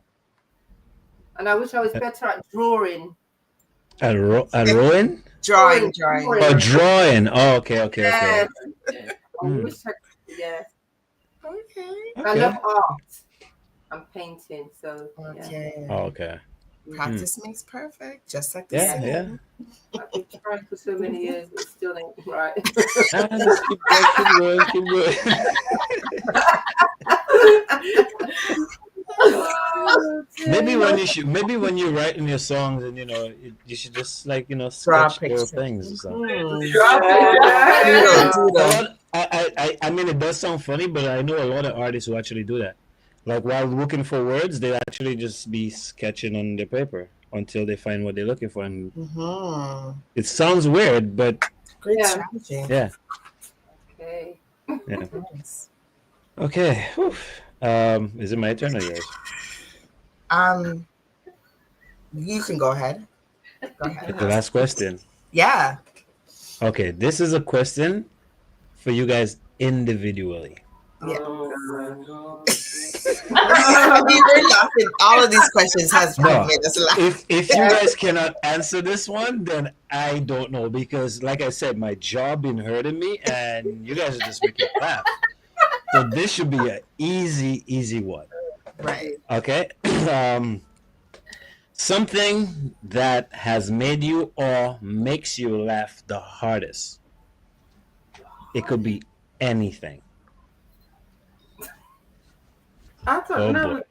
And I wish I was better at drawing. At rowing? Drawing. Oh, drawing. Oh, okay. Yes. I wish I could, yes. Okay. I love art. I'm painting, so okay. Oh, okay. Practice makes perfect, just like the singing. I've been trying for so many years, but it still ain't right. Just keep going. Maybe when you're writing your songs, and you should just sketch little things or something. I mean, it does sound funny, but I know a lot of artists who actually do that. Like while looking for words, they actually just be sketching on the paper until they find what they're looking for. And it sounds weird, but great strategy. Yeah. Okay. Yeah. Okay. Is it my turn or yours? You can go ahead. Go ahead. The last question. Yeah. Okay, this is a question for you guys individually. Yeah. We're laughing. All of these questions has made us laugh. If you guys cannot answer this one, then I don't know, because like I said, my jaw been hurting me, and you guys are just making me laugh. So this should be an easy one. Right. Okay. Something that has made you or makes you laugh the hardest. It could be anything. I don't know.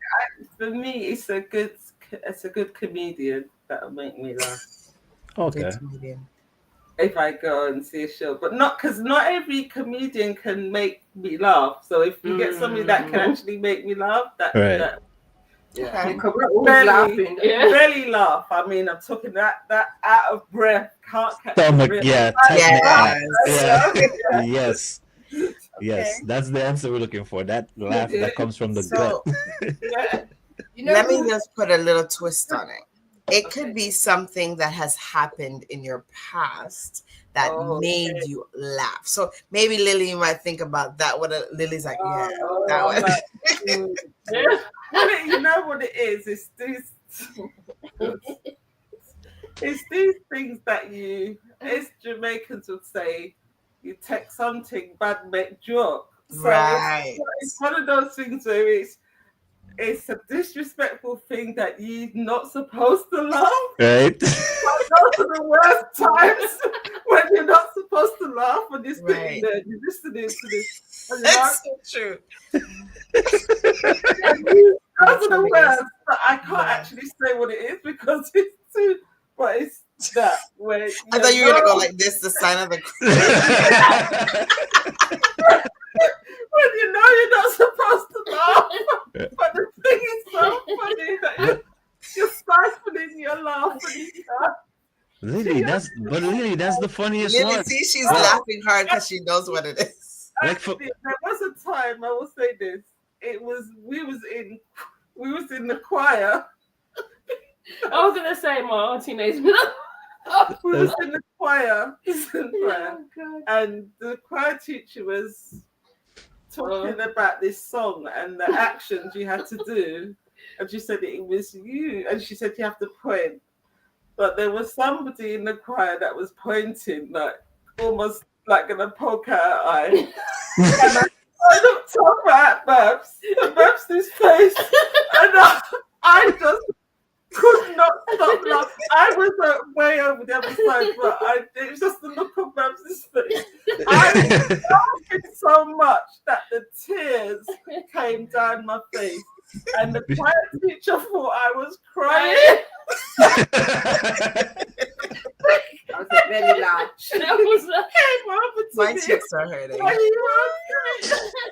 For me, it's a good comedian that'll make me laugh. Okay. If I go and see a show, but not because not every comedian can make me laugh. So if you get somebody that can actually make me laugh, that Yeah, because we're always laughing. Yeah. Barely laugh. I mean, I'm talking that out of breath, can't catch Stomach, breath. Yes. Yes, that's the answer we're looking for. That laugh that comes from the gut. Let me just put a little twist on it. It could be something that has happened in your past that made you laugh. So maybe Lily, you might think about that. Lily's like, that one. You know what it is? It's these things that as Jamaicans would say, you take something bad, make joke. So it's one of those things where it's a disrespectful thing that you're not supposed to laugh. Right. Those are the worst times when you're not supposed to laugh when you're sitting there, you're listening to this. That's so true. Those are the worst, but I can't actually say what it is because it's too. But it's that way. I thought you were gonna go like this, the sign of the when you know you're not supposed to laugh, but the thing is so funny that you're stifling your laugh when you laugh. Lily, that's the funniest Lily, one. see, she's laughing hard because she knows what it is. Actually, there was a time, I will say this. We was in the choir. I was gonna say my auntie knows. We was in the choir, and the choir teacher was talking about this song and the actions you had to do, and she said it was you, and she said you have to point, but there was somebody in the choir that was pointing, like almost like gonna poke out her eye, and I looked over at Babs, and Babs' face, and I just could not stop laughing. I was way over the other side, but it was just the look of Babs' face. I was laughing so much that the tears came down my face, and the choir teacher thought I was crying. I was very loud. My cheeks are hurting.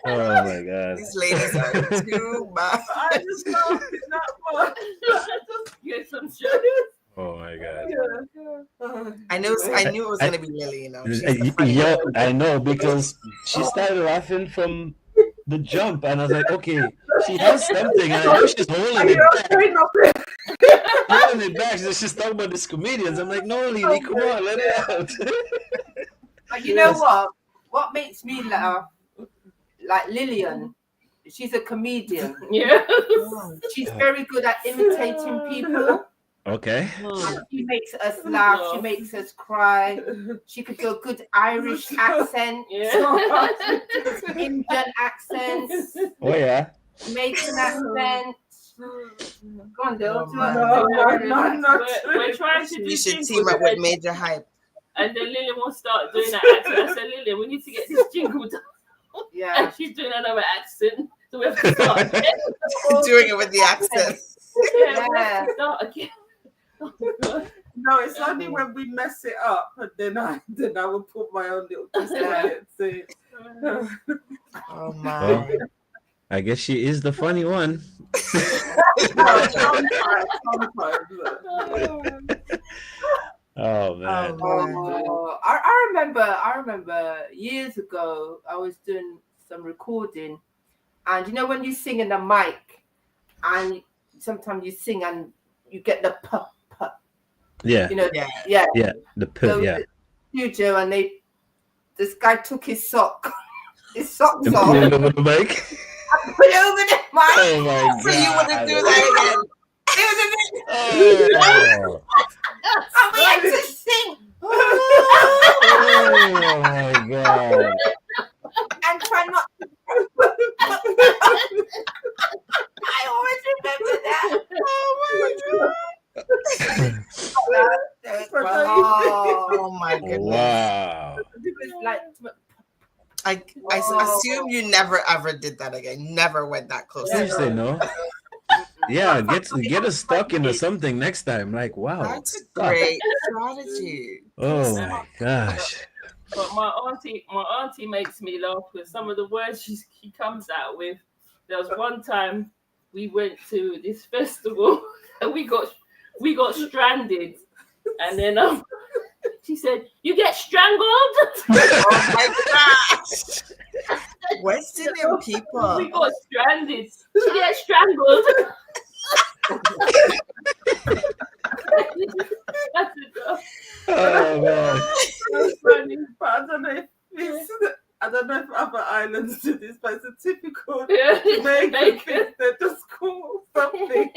Oh my god. These ladies are too much. I just laughed that much. Get some sugar. Oh my god. I knew it was gonna be Lily, you know. I know, because she started laughing from the jump, and I was like, okay, she has something, and I know she's holding it back. Holding it back. She's talking about these comedians. I'm like, no, Lily, come on, let it out. But you know what? What makes me laugh? Like Lillian, she's a comedian. Yeah. She's very good at imitating people. Okay. She makes us laugh. She makes us cry. She could do a good Irish accent. Indian accents. Oh yeah. Jamaican accent. Go on, Dil. We're trying to do. You should team up with Major Hype. And then Lillian will start doing that accent. I said, Lillian, we need to get this jingle done. Yeah. And she's doing another accent. So we have to start again. Doing it with the accent. Yeah. We have to start again. No, it's only when we mess it up, and then I will put my own little twist on it. See. Oh my! Well, I guess she is the funny one. Oh man! I remember years ago I was doing some recording, and you know when you sing in the mic, and sometimes you sing and you get the puh. Yeah. You know, yeah. The puh, so yeah. Studio, and this guy took his socks off. Put it over the mic. I put it over the mic. Oh my god! So you wouldn't do that again? And we had to sing. Oh my god! And try not to. I always remember that. Oh my goodness! Wow! Like, I assume you never ever did that again. Never went that close. Did you say no? Yeah, get us stuck into something next time. Like, wow, That's a stuck. great strategy. Oh my gosh. But my auntie makes me laugh with some of the words she comes out with. There was one time we went to this festival and we got stranded, and then she said, "You get strangled." Oh my gosh! West Indian people. We got stranded. You get strangled. That's enough. Oh man. That's funny, but I don't know if other islands do this, but it's a typical Jamaican thing. They just call something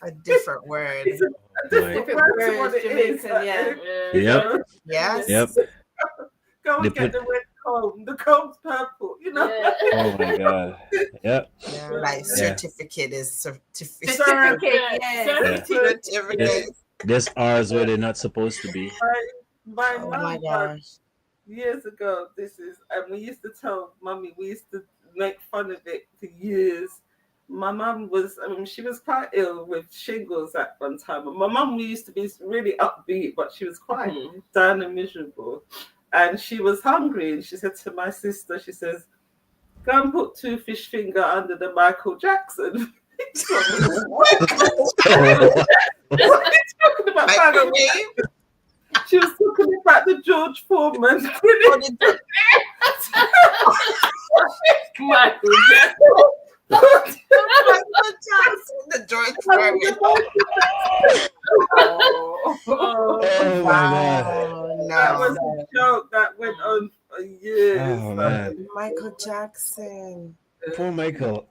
a different word. It's a different word to what it is. Yep. Yes. Yep. Go and get the red comb. The comb's purple, you know. Oh my god. Yep. Yeah, like certificate is certificate. Certificate. There's R's where they're not supposed to be. My Oh mum, my gosh. years ago, and we used to tell Mummy, we used to make fun of it for years. My mum was, she was quite ill with shingles at one time. And my mum used to be really upbeat, but she was quite down and miserable. And she was hungry, and she said to my sister, she says, "Go and put 2 fish finger under the Michael Jackson." What are you talking about? She was talking about the George Foreman. Michael Jackson. The George Foreman. Oh my god. That was a joke that went on for years. Oh man. Michael Jackson. Poor Michael.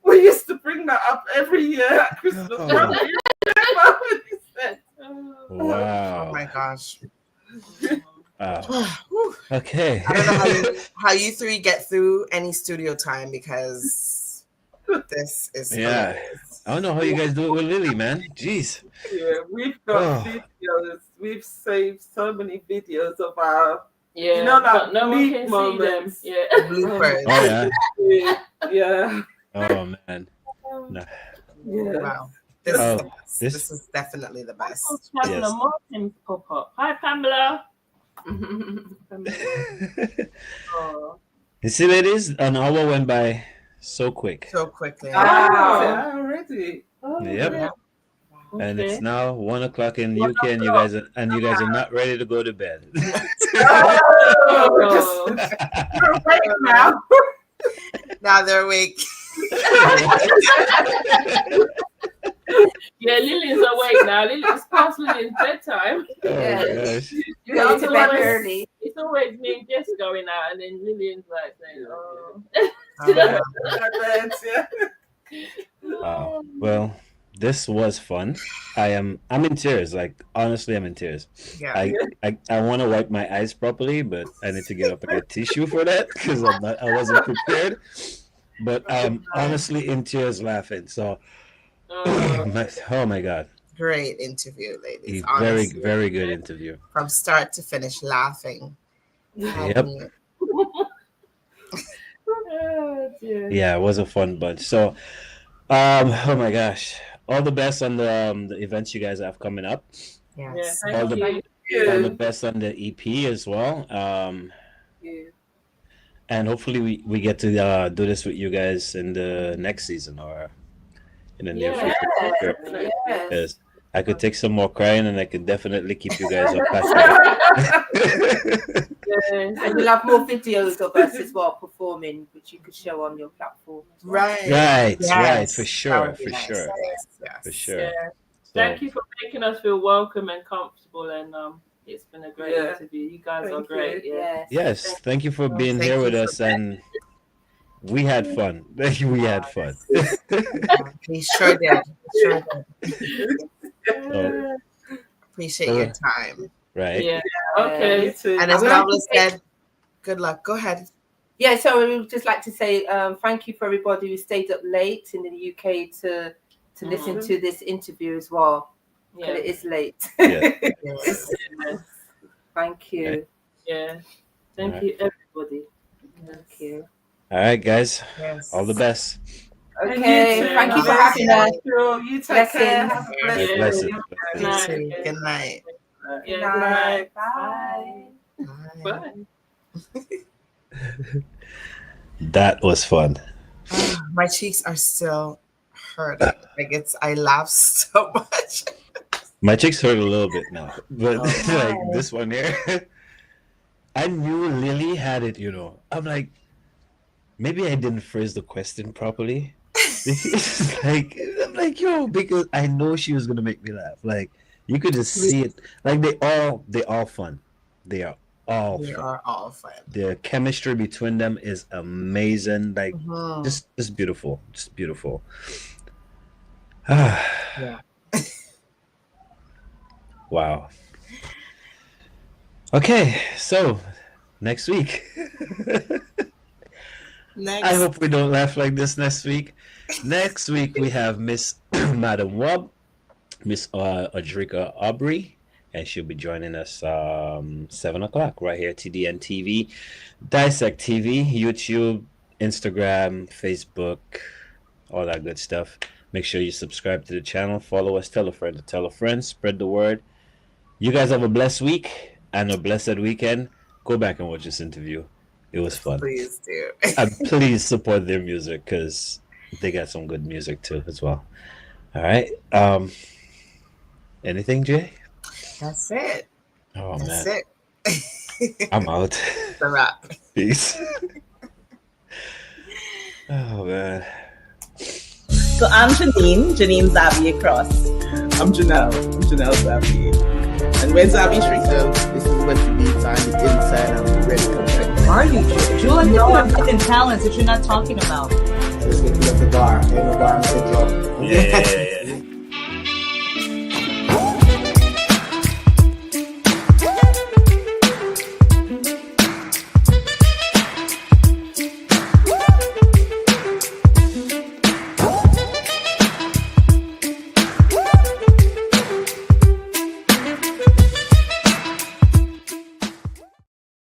We used to bring that up every year at Christmas. Wow. Oh my gosh. Wow. Okay. I don't know how you three get through any studio time, because this is hilarious. I don't know how you guys do it with Lily, man. Jeez. Yeah, we've got videos. We've saved so many videos of our but no one can moments. see them. Bloopers. Oh yeah. Yeah. Oh man. No. Yeah. Wow. This is definitely the best. Pamela Yes. Martin pop up. Hi, Pamela. You see, ladies, an hour went by so quick. So quickly. Already. Yep. Yeah. And Okay. it's now 1 o'clock in UK, and you guys are not ready to go to bed. You're awake now. Now they're awake. Yeah, Lillian's awake now. It's past Lillian's bedtime. Oh gosh. You go to bed early. It's always me and Jess going out, and then Lillian's like saying, "Oh." Wow. Well, this was fun. I'm in tears. Like, honestly, I'm in tears. Yeah. I want to wipe my eyes properly, but I need to get up and get tissue for that because I wasn't prepared. But I'm honestly in tears laughing. So, oh my god. Great interview, ladies. Very, Honestly. very good interview. From start to finish, laughing. Yep. Oh, dear. Yeah, it was a fun bunch. So, oh my gosh, all the best on the events you guys have coming up. Yes. Yeah, All thank the, you. all the best on the EP as well. And hopefully we get to do this with you guys in the next season or in the near future. Yes. Because I could take some more crying, and I could definitely keep you guys up past that. And we'll have more videos of us as well performing, which you could show on your platform. Right. Right, Yes. right, for That sure, would be for nice. sure, Yes. for sure. Yeah. Thank you for making us feel welcome and comfortable, and it's been a great interview. You guys are great. Yeah. Yes, thank you for being here with us, and we had fun. We had fun. We sure did. Sure did. So, Appreciate your time. right. Yeah. Okay. And as Marvel said, good luck. Go ahead. Yeah, so we would just like to say thank you for everybody who stayed up late in the UK to listen to this interview as well. Yeah. But it is late. Yeah. Yes. Thank you. Yeah. Thank Alright. you, everybody. Thank you. All right, guys. Yes. All the best. Okay, thank you for having us. You take care. Have a blessed day. Good night. Good night. Bye. That was fun. My cheeks are still hurting. I laughed so much. My cheeks hurt a little bit now, but like this one here, I knew Lily had it. I'm like, maybe I didn't phrase the question properly. I'm like, yo, because I know she was gonna make me laugh. Like, you could just see it. Like, they all fun. They are all fun. The chemistry between them is amazing. Like, just beautiful. Just beautiful. Yeah. Wow. Okay, so next week. I hope we don't laugh like this next week. Next week we have Miss Madam Wob, Miss Adrika Aubrey, and she'll be joining us 7:00 right here, TDN TV, Dissect TV, YouTube, Instagram, Facebook, all that good stuff. Make sure you subscribe to the channel, follow us, tell a friend to tell a friend, spread the word. You guys have a blessed week and a blessed weekend. Go back and watch this interview. It was fun. Please do. And please support their music because they got some good music too as well. All right. Anything, Jay? That's it. Oh, That's man. it. I'm out. It's a wrap. Peace. Oh, man. So I'm Janine Xavier Cross. I'm Janelle Xavier. And where's Xavier Street? So this is what you need on the inside. I'm ready to come. Are you, Jewel? I think you have hidden talents that you're not talking about. Let's get to the bar. Ain't no bar, Mr. Drum. Yeah.